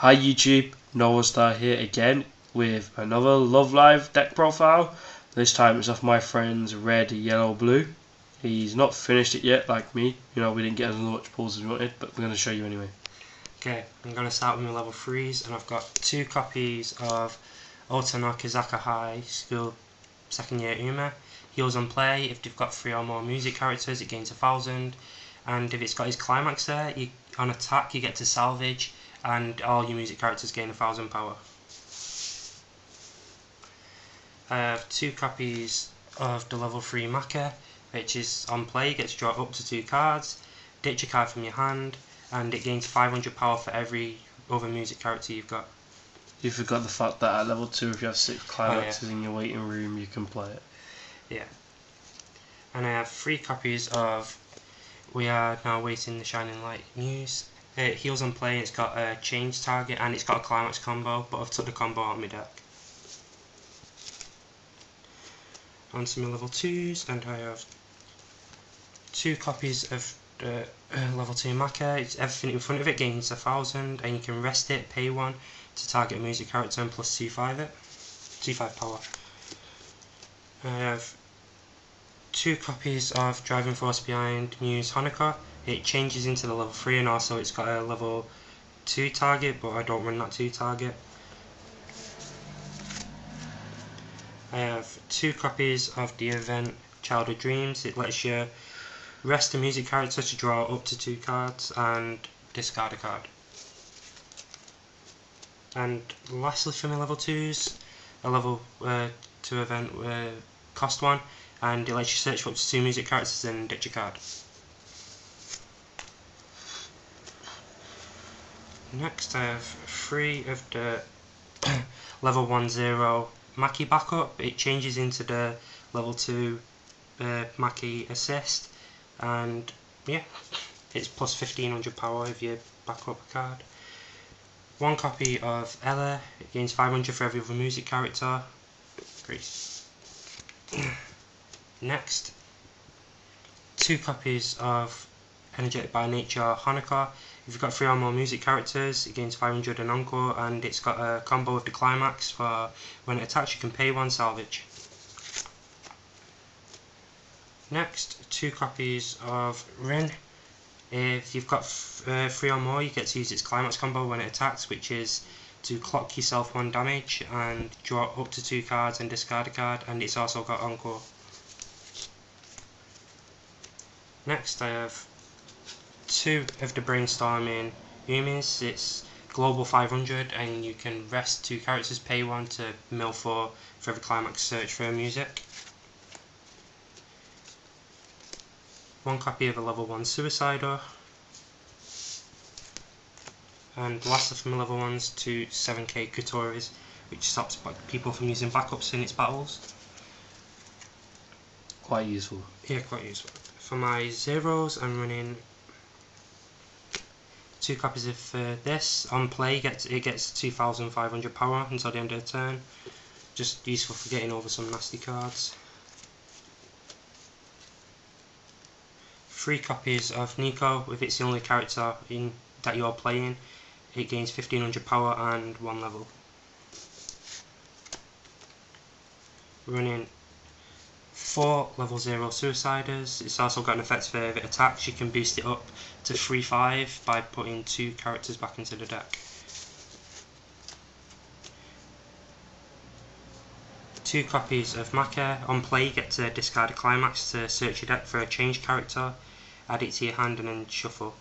Hi YouTube, Noah Star here again with another Love Live deck profile. This time it's off my friend's red, yellow, blue. He's not finished it yet like me, we didn't get as much pulls as we wanted, but we're going to show you anyway. Okay, I'm going to start with my level 3s, and I've got 2 copies of Otonokizaka High School Second Year Uma. Heals on play. If you've got 3 or more music characters, it gains 1000, and if it's got his climax there, on attack you get to salvage, and all your music characters gain 1000 power. I have 2 copies of the level 3 Maka, which is on play, you get to draw up to 2 cards, ditch a card from your hand, and it gains 500 power for every other music character you've got. You forgot the fact that at level 2 if you have 6 climaxes in your waiting room you can play it. Yeah. And I have 3 copies of We Are Now Waiting the Shining Light Muse. It heals on play, it's got a change target and it's got a climax combo, but I've took the combo out of my deck. On to my level 2s, and I have 2 copies of the level 2 Maka. It's everything in front of it gains 1000, and you can rest it, pay 1 to target a music character and plus 2/5 it. 2/5 power. I have 2 copies of Driving Force Behind Muse Honoka. It changes into the level 3, and also it's got a level 2 target, but I don't run that 2 target. I have 2 copies of the event Childhood Dreams. It lets you rest a music character to draw up to 2 cards and discard a card. And lastly for my level 2s, a level 2 event cost 1, and it lets you search for up to 2 music characters and ditch a card. Next I have 3 of the level 1/0 Maki backup. It changes into the level 2 Maki assist, and yeah, it's plus 1500 power if you back up a card. 1 copy of Ella, it gains 500 for every other music character. Great. Next, 2 copies of Energetic by Nature Honoka. If you've got 3 or more music characters, it gains 500 and Encore, and it's got a combo with the climax for when it attacks you can pay 1 salvage. Next, 2 copies of Rin. If you've got 3 or more, you get to use its climax combo when it attacks, which is to clock yourself 1 damage and draw up to 2 cards and discard a card, and it's also got Encore. Next I have 2 of the Brainstorming Umis. It's global 500, and you can rest 2 characters, pay 1 to mill 4 for every climax search for music. 1 copy of a level 1 Suicider. And lastly from the level 1s, 2 7k Kutoris, which stops people from using backups in its battles. Quite useful. Yeah, quite useful. For my zeros, I'm running 2 copies of this. On play, it gets 2500 power until the end of the turn. Just useful for getting over some nasty cards. 3 copies of Nico. If it's the only character that you're playing, it gains 1500 power and 1 level. Running 4 level 0 Suiciders. It's also got an effect for if it attacks, you can boost it up to 3/5 by putting 2 characters back into the deck. 2 copies of Maka. On play, you get to discard a climax to search your deck for a change character, add it to your hand, and then shuffle.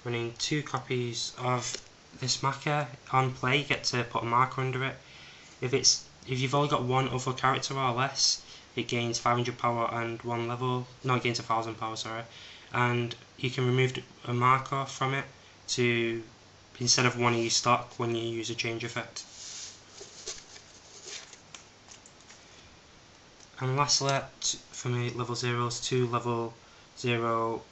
Running 2 copies of this Maka. On play, you get to put a marker under it. If you've only got 1 other character or less, it gains 500 power and 1 level. No, it gains 1000 power, sorry. And you can remove a marker from it to instead of 1 of your stock when you use a change effect. And lastly, for me level 0s, 2 level 0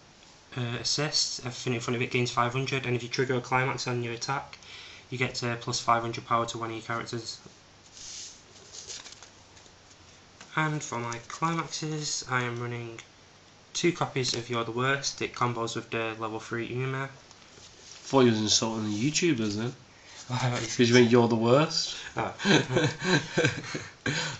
assists. Everything in front of it gains 500, and if you trigger a climax on your attack, you get to plus 500 power to 1 of your characters. And for my climaxes, I am running 2 copies of You're the Worst. It combos with the level 3 Uma. Thought you was insulting the YouTubers then. Oh, Because you mean you're the worst. oh.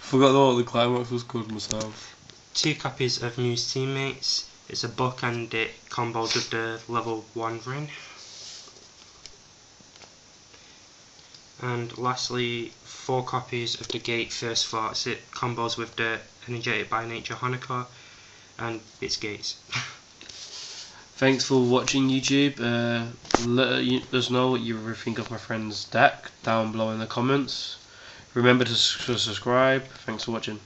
Forgot what the climax was called myself. 2 copies of Muse Teammates. It's a book and it combos with the level 1 ring. And lastly, 4 copies of the Gate First Thoughts. It combos with the Energetic by Nature Honoka and its gates. Thanks for watching, YouTube. Let us know what you think of my friend's deck down below in the comments. Remember to subscribe. Thanks for watching.